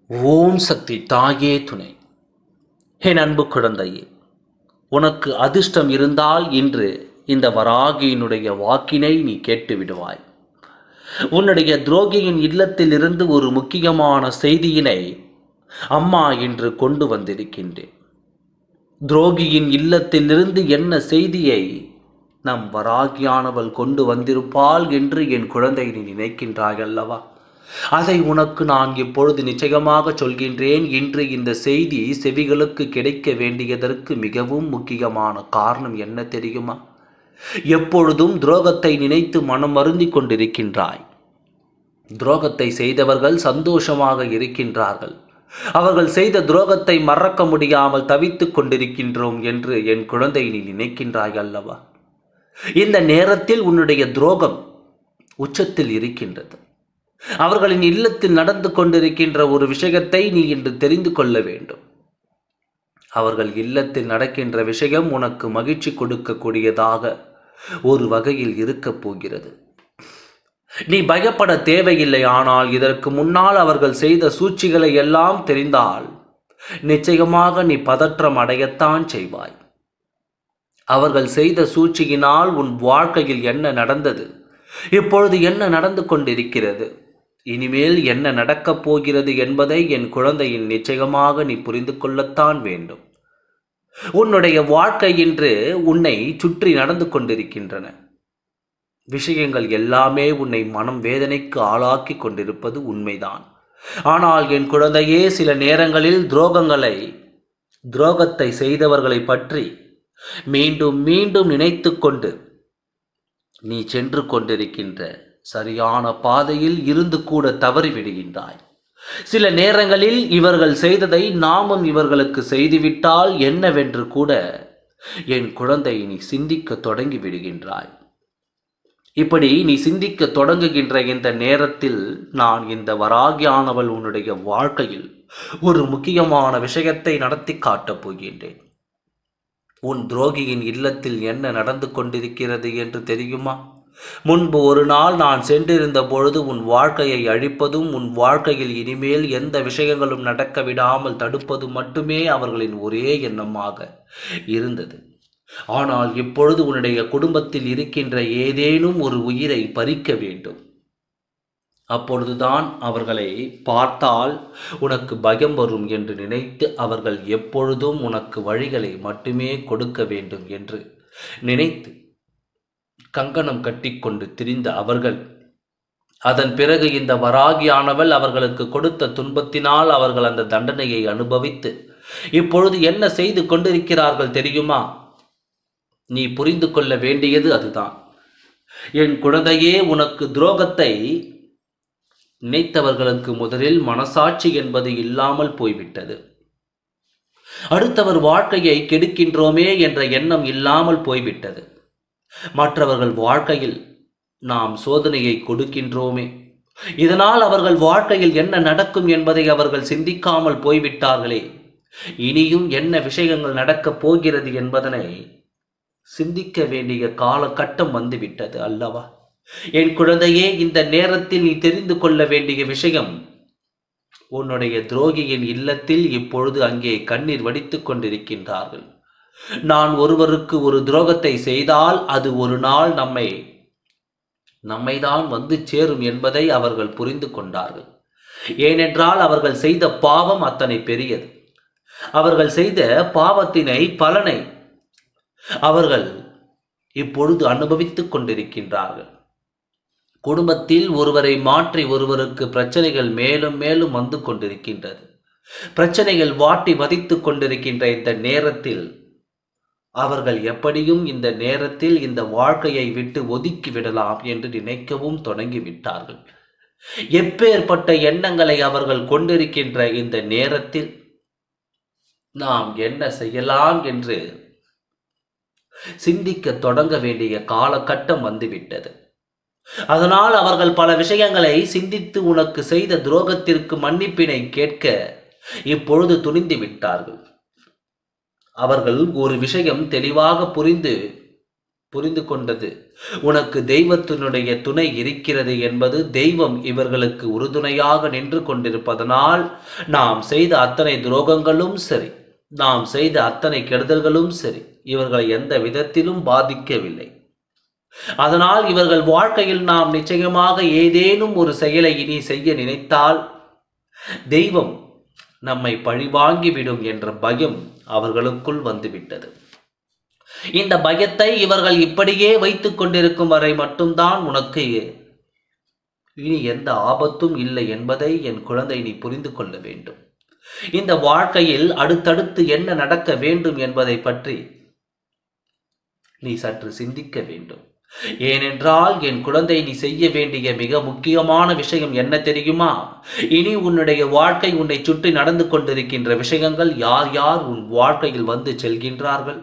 ஓம் சக்தி தாயே துணை. என் அன்பு குழந்தையே, உனக்கு அதிர்ஷ்டம் இருந்தால் இன்று இந்த வராகியினுடைய வாக்கினை நீ கேட்டு விடுவாய். உன்னுடைய துரோகியின் இல்லத்தில் இருந்து ஒரு முக்கியமான செய்தியினை அம்மா இன்று கொண்டு வந்திருக்கின்றேன். துரோகியின் இல்லத்திலிருந்து என்ன செய்தியை நம் வராகியானவள் கொண்டு வந்திருப்பாள் என்று என் குழந்தை நீ நினைக்கின்றாய் அல்லவா? அதை உனக்கு நான் இப்பொழுது நிச்சயமாக சொல்கின்றேன். இன்று இந்த செய்தி செவிகளுக்கு கிடைக்க வேண்டியதற்கு மிகவும் முக்கியமான காரணம் என்ன தெரியுமா? எப்பொழுதும் துரோகத்தை நினைத்து மனம் வருந்தி கொண்டிருக்கின்றாய். துரோகத்தை செய்தவர்கள் சந்தோஷமாக இருக்கின்றார்கள். அவர்கள் செய்த துரோகத்தை மறக்க முடியாமல் தவித்துக் கொண்டிருக்கின்றோம் என்று என் குழந்தை நீ நினைக்கின்றாய் அல்லவா? இந்த நேரத்தில் உன்னுடைய துரோகம் உச்சத்தில் இருக்கின்றது. அவர்களின் இல்லத்தில் நடந்து கொண்டிருக்கின்ற ஒரு விஷயத்தை நீ இன்று தெரிந்து கொள்ள வேண்டும். அவர்கள் இல்லத்தில் நடக்கின்ற விஷயம் உனக்கு மகிழ்ச்சி கொடுக்கக்கூடியதாக ஒரு வகையில் இருக்கப் போகிறது. நீ பயப்பட தேவையில்லை. ஆனால் இதற்கு முன்னால் அவர்கள் செய்த சூழ்ச்சிகளை எல்லாம் தெரிந்தால் நிச்சயமாக நீ பதற்றம் அடையத்தான் செய்வாய். அவர்கள் செய்த சூழ்ச்சியினால் உன் வாழ்க்கையில் என்ன நடந்தது, இப்பொழுது என்ன நடந்து கொண்டிருக்கிறது, இனிமேல் என்ன நடக்கப் போகிறது என்பதை என் குழந்தையின் நிச்சயமாக நீ புரிந்து கொள்ளத்தான் வேண்டும். உன்னுடைய வாழ்க்கை இன்று உன்னை சுற்றி நடந்து கொண்டிருக்கின்றன. விஷயங்கள் எல்லாமே உன்னை மனம் வேதனைக்கு ஆளாக்கி கொண்டிருப்பது உண்மைதான். ஆனால் என் குழந்தையே, சில நேரங்களில் துரோகத்தை செய்தவர்களை பற்றி மீண்டும் மீண்டும் நினைத்து கொண்டு நீ சென்று கொண்டிருக்கின்ற சரியான பாதையில் இருந்து கூட தவறிவிடுகின்றாய். சில நேரங்களில் இவர்கள் செய்ததை நாமும் இவர்களுக்கு செய்துவிட்டால் என்னவென்று கூட என் குழந்தை நீ சிந்திக்க தொடங்கி விடுகின்றாய். இப்படி நீ சிந்திக்க தொடங்குகின்ற இந்த நேரத்தில் நான் இந்த வராகியானவள் உன்னுடைய வாழ்க்கையில் ஒரு முக்கியமான விஷயத்தை நடத்தி காட்டப் போகின்றேன். உன் துரோகியின் இல்லத்தில் என்ன நடந்து கொண்டிருக்கிறது என்று தெரியுமா? முன்பு ஒரு நாள் நான் சென்றிருந்த பொழுது உன் வாழ்க்கையை அழிப்பதும் உன் வாழ்க்கையில் இனிமேல் எந்த விஷயங்களும் நடக்க விடாமல் தடுப்பது மட்டுமே அவர்களின் ஒரே எண்ணமாக இருந்தது. ஆனால் இப்பொழுது உன்னுடைய குடும்பத்தில் இருக்கின்ற ஏதேனும் ஒரு உயிரை பறிக்க வேண்டும். அப்பொழுதுதான் அவர்களை பார்த்தால் உனக்கு பயம் வரும் என்று நினைத்து அவர்கள் எப்பொழுதும் உனக்கு வழிகளை மட்டுமே கொடுக்க வேண்டும் என்று நினைத்து கங்கணம் கட்டிக்கொண்டு திரிந்த அவர்கள், அதன் பிறகு இந்த வராகியானவள் அவர்களுக்கு கொடுத்த துன்பத்தினால் அவர்கள் அந்த தண்டனையை அனுபவித்து இப்பொழுது என்ன செய்து கொண்டிருக்கிறார்கள் தெரியுமா? நீ புரிந்து கொள்ள வேண்டியது அதுதான். என் குழந்தையே, உனக்கு துரோகத்தை நினைத்தவர்களுக்கு முதலில் மனசாட்சி என்பது இல்லாமல் போய்விட்டது. அடுத்தவர் வாழ்க்கையை கெடுக்கின்றோமே என்ற எண்ணம் இல்லாமல் போய்விட்டது. மற்றவர்கள் வாழ்க்கையில் நாம் சோதனையை கொடுக்கின்றோமே, இதனால் அவர்கள் வாழ்க்கையில் என்ன நடக்கும் என்பதை அவர்கள் சிந்திக்காமல் போய்விட்டார்களே. இனியும் என்ன விஷயங்கள் நடக்கப் போகிறது என்பதனை சிந்திக்க வேண்டிய காலகட்டம் வந்துவிட்டது அல்லவா? என் குழந்தையே, இந்த நேரத்தில் நீ தெரிந்து கொள்ள வேண்டிய விஷயம், உன்னுடைய துரோகியின் இல்லத்தில் இப்பொழுது அங்கே கண்ணீர் வடித்துக் கொண்டிருக்கின்றார்கள். நான் ஒருவருக்கு ஒரு துரோகத்தை செய்தால் அது ஒரு நாள் நம்மைதான் வந்து சேரும் என்பதை அவர்கள் புரிந்து கொண்டார்கள். ஏனென்றால் அவர்கள் செய்த பாவம் அத்தனை பெரியது. அவர்கள் செய்த பாவத்தினை பலனை அவர்கள் இப்பொழுது அனுபவித்துக் கொண்டிருக்கின்றார்கள். குடும்பத்தில் ஒருவரை மாற்றி ஒருவருக்கு பிரச்சனைகள் மேலும் மேலும் வந்து கொண்டிருக்கின்றது. பிரச்சனைகள் வாட்டி வதைத்துக் கொண்டிருக்கின்ற இந்த நேரத்தில் அவர்கள் எப்படியும் இந்த நேரத்தில் இந்த வாழ்க்கையை விட்டு ஒதுக்கி விடலாம் என்று நினைக்கவும் தொடங்கிவிட்டார்கள். எப்பேற்பட்ட எண்ணங்களை அவர்கள் கொண்டிருக்கின்ற இந்த நேரத்தில் நாம் என்ன செய்யலாம் என்று சிந்திக்க தொடங்க வேண்டிய காலகட்டம் வந்துவிட்டது. அதனால் அவர்கள் பல விஷயங்களை சிந்தித்து உனக்கு செய்த துரோகத்திற்கு மன்னிப்பினை கேட்க இப்பொழுது துணிந்து விட்டார்கள். அவர்கள் ஒரு விஷயம் தெளிவாக புரிந்து கொண்டது. உனக்கு தெய்வத்தினுடைய துணை இருக்கிறது என்பது, தெய்வம் இவர்களுக்கு உறுதுணையாக நின்று கொண்டிருப்பதனால் நாம் செய்த அத்தனை துரோகங்களும் சரி, நாம் செய்த அத்தனை கெடுதல்களும் சரி, இவர்களை எந்த விதத்திலும் பாதிக்கவில்லை. அதனால் இவர்கள் வாழ்க்கையில் நாம் நிச்சயமாக ஏதேனும் ஒரு செயலை இனி செய்ய நினைத்தால் தெய்வம் நம்மை பழிவாங்கிவிடும் என்ற பயம் அவர்களுக்குள் வந்துவிட்டது. இந்த பயத்தை இவர்கள் இப்படியே வைத்துக் கொண்டிருக்கும் வரை மட்டும்தான் உனக்கு இனி எந்த ஆபத்தும் இல்லை என்பதை என் குழந்தை நீ புரிந்து கொள்ள வேண்டும். இந்த வாழ்க்கையில் அடுத்தடுத்து என்ன நடக்க வேண்டும் என்பதை பற்றி நீ சற்று சிந்திக்க வேண்டும். ஏனென்றால் என் குழந்தை, நீ செய்ய வேண்டிய மிக முக்கியமான விஷயம் என்ன தெரியுமா? இனி உன்னுடைய வாழ்க்கை, உன்னை சுற்றி நடந்து கொண்டிருக்கின்ற விஷயங்கள், யார் யார் உன் வாழ்க்கையில் வந்து செல்கின்றார்கள்,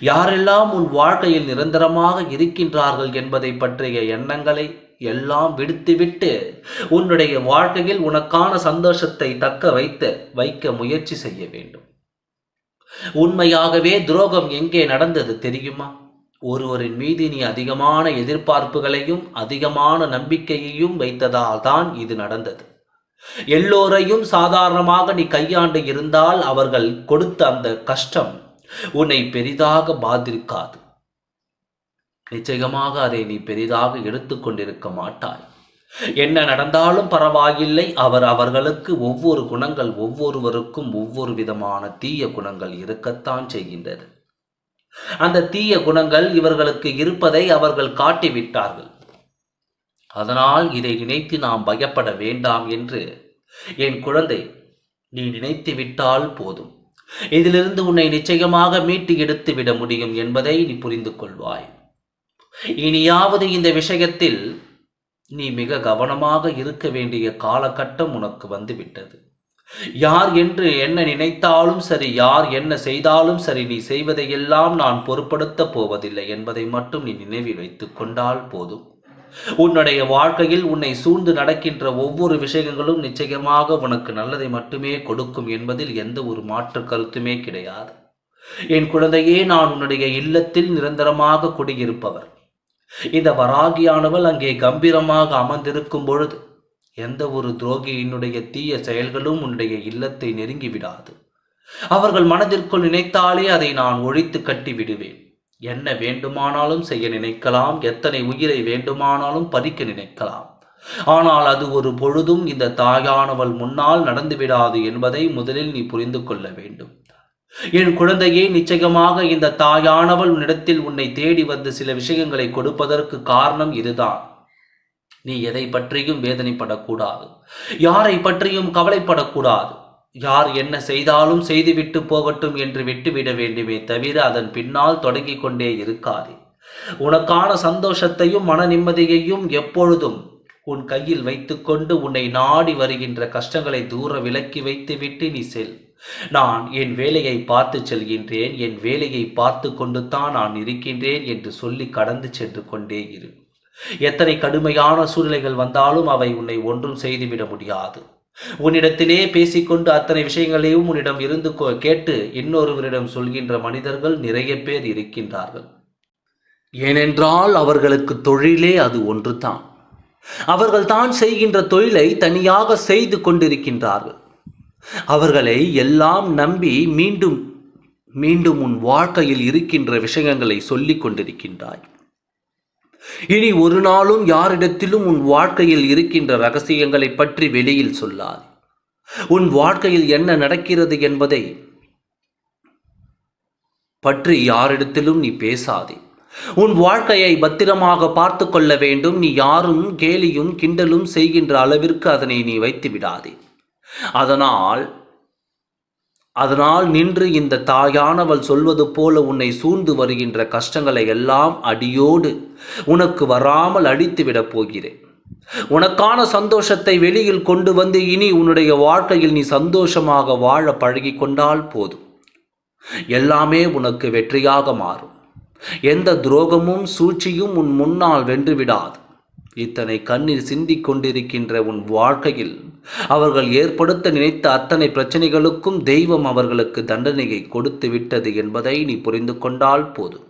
யாரெல்லாம் உன் வாழ்க்கையில் நிரந்தரமாக இருக்கின்றார்கள் என்பதை பற்றிய எண்ணங்களை எல்லாம் விடுத்துவிட்டு உன்னுடைய வாழ்க்கையில் உனக்கான சந்தோஷத்தை தக்க வைக்க முயற்சி செய்ய வேண்டும். உண்மையாகவே துரோகம் எங்கே நடந்தது தெரியுமா? ஒருவரின் மீது நீ அதிகமான எதிர்பார்ப்புகளையும் அதிகமான நம்பிக்கையையும் வைத்ததால் தான் இது நடந்தது. எல்லோரையும் சாதாரணமாக நீ கையாண்டு இருந்தால் அவர்கள் கொடுத்த அந்த கஷ்டம் உன்னை பெரிதாக பாதிக்காது. நிச்சயமாக அதை நீ பெரிதாக எடுத்துக்கொண்டிருக்க மாட்டாய். என்ன நடந்தாலும் பரவாயில்லை. அவர்களுக்கு ஒவ்வொரு குணங்கள், ஒவ்வொருவருக்கும் ஒவ்வொரு விதமான தீய குணங்கள் இருக்கத்தான் செய்கின்றது. அந்த தீய குணங்கள் இவர்களுக்கு இருப்பதை அவர்கள் காட்டிவிட்டார்கள். அதனால் இதை நினைத்து நாம் பயப்பட வேண்டாம் என்று என் குழந்தை நீ நினைத்து விட்டால் போதும். இதிலிருந்து உன்னை நிச்சயமாக மீட்டு எடுத்து விட முடியும் என்பதை நீ புரிந்து கொள்வாய். இனியாவது இந்த விஷயத்தில் நீ மிக கவனமாக இருக்க வேண்டிய காலகட்டம் உனக்கு வந்துவிட்டது. யார் என்று என்ன நினைத்தாலும் சரி, யார் என்ன செய்தாலும் சரி, நீ செய்வதையெல்லாம் நான் பொருட்படுத்த போவதில்லை என்பதை மட்டும் நீ நினைவில் வைத்துக் கொண்டால் போதும். உன்னுடைய வாழ்க்கையில் உன்னை சூழ்ந்து நடக்கின்ற ஒவ்வொரு விஷயங்களும் நிச்சயமாக உனக்கு நல்லதை மட்டுமே கொடுக்கும் என்பதில் எந்த ஒரு மாற்று கருத்துமே கிடையாது. என் குழந்தையே, நான் உன்னுடைய இல்லத்தில் நிரந்தரமாக குடியிருப்பவர். இந்த வராகியானவள் அங்கே கம்பீரமாக அமர்ந்திருக்கும் பொழுது எந்த ஒரு துரோகியினுடைய தீய செயல்களும் உன்னுடைய இல்லத்தை நெருங்கி விடாது. அவர்கள் மனதிற்குள் நினைத்தாலே அதை நான் ஒழித்து கட்டி விடுவேன். என்ன வேண்டுமானாலும் செய்ய நினைக்கலாம், எத்தனை உயிரை வேண்டுமானாலும் பறிக்க நினைக்கலாம். ஆனால் அது ஒரு பொழுதும் இந்த தாயானவள் முன்னால் நடந்துவிடாது என்பதை முதலில் நீ புரிந்து கொள்ள வேண்டும். என் குழந்தையே, நிச்சயமாக இந்த தாயானவள் உன்னிடத்தில் உன்னை தேடி வந்து சில விஷயங்களை கொடுப்பதற்கு காரணம் இதுதான். நீ எதை பற்றியும் வேதனைப்படக்கூடாது, யாரை பற்றியும் கவலைப்படக்கூடாது. யார் என்ன செய்தாலும் செய்துவிட்டு போகட்டும் என்று விட்டுவிட வேண்டுமே தவிர அதன் பின்னால் தொடங்கி கொண்டே இருக்காதே. உனக்கான சந்தோஷத்தையும் மன நிம்மதியையும் எப்பொழுதும் உன் கையில் வைத்துக்கொண்டு உன்னை நாடி வருகின்ற கஷ்டங்களை தூர விலக்கி வைத்துவிட்டு நீ செல். நான் என் வேலையை பார்த்து செல்கின்றேன், என் வேலையை பார்த்து கொண்டு தான் நான் இருக்கின்றேன் என்று சொல்லி கடந்து சென்று கொண்டே இரு. எத்தனை கடுமையான சூழ்நிலைகள் வந்தாலும் அவை உன்னை ஒன்றும் செய்துவிட முடியாது. உன்னிடத்திலே பேசிக்கொண்டு அத்தனை விஷயங்களையும் உன்னிடம் இருந்து கேட்டு இன்னொருவரிடம் சொல்கின்ற மனிதர்கள் நிறைய பேர் இருக்கின்றார்கள். ஏனென்றால் அவர்களுக்கு தொழிலே அது ஒன்று தான். அவர்கள் தான் செய்கின்ற தொழிலை தனியாக செய்து கொண்டிருக்கின்றார்கள். அவர்களை எல்லாம் நம்பி மீண்டும் மீண்டும் உன் வாழ்க்கையில் இருக்கின்ற விஷயங்களை சொல்லிக் கொண்டிருக்கின்றாய். இனி ஒரு நாளும் யாரிடத்திலும் உன் வாழ்க்கையில் இருக்கின்ற ரகசியங்களை பற்றி வெளியில் சொல்லாது. உன் வாழ்க்கையில் என்ன நடக்கிறது என்பதை பற்றி யாரிடத்திலும் நீ பேசாதே. உன் வாழ்க்கையை பத்திரமாக பார்த்து கொள்ள வேண்டும். நீ யாரும் கேலியும் கிண்டலும் செய்கின்ற அளவிற்கு அதனை நீ வைத்து விடாதே. அதனால் நின்று இந்த தாயானவள் சொல்வது போல உன்னை சூழ்ந்து வருகின்ற கஷ்டங்களை எல்லாம் அடியோடு உனக்கு வராமல் அடித்து விடப் போகிறேன். உனக்கான சந்தோஷத்தை வெளியில் கொண்டு வந்து இனி உன்னுடைய வாழ்க்கையில் நீ சந்தோஷமாக வாழ பழகி கொண்டால் போதும். எல்லாமே உனக்கு வெற்றியாக மாறும். எந்த துரோகமும் சூழ்ச்சியும் உன் முன்னால் வென்றுவிடாது. இத்தனை கண்ணீர் சிந்திக் கொண்டிருக்கின்ற உன் வாழ்க்கையில் அவர்கள் ஏற்படுத்த நினைத்த அத்தனை பிரச்சனைகளுக்கும் தெய்வம் அவர்களுக்கு தண்டனையை கொடுத்து விட்டது என்பதை நீ புரிந்து கொண்டால் போதும்.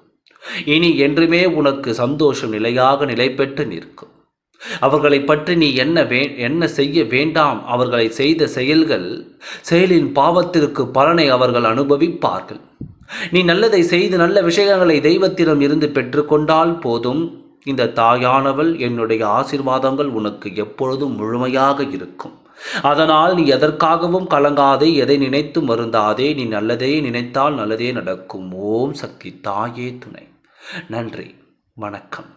இனி என்றுமே உனக்கு சந்தோஷம் நிலையாக நிலை பெற்று நிற்கும். அவர்களை பற்றி நீ என்ன செய்ய வேண்டாம். அவர்களை செய்த செயலின் பாவத்திற்கு பலனை அவர்கள் அனுபவிப்பார்கள். நீ நல்லதை செய்து நல்ல விஷயங்களை தெய்வத்திடம் இருந்து பெற்றுக்கொண்டால் போதும். இந்த தாயானவள் என்னுடைய ஆசீர்வாதங்கள் உனக்கு எப்பொழுதும் முழுமையாக இருக்கும். அதனால் நீ எதற்காகவும் கலங்காதே, எதை நினைத்து வருந்தாதே. நீ நல்லதே நினைத்தால் நல்லதே நடக்கும். ஓம் சக்தி தாயே துணை. நன்றி, வணக்கம்.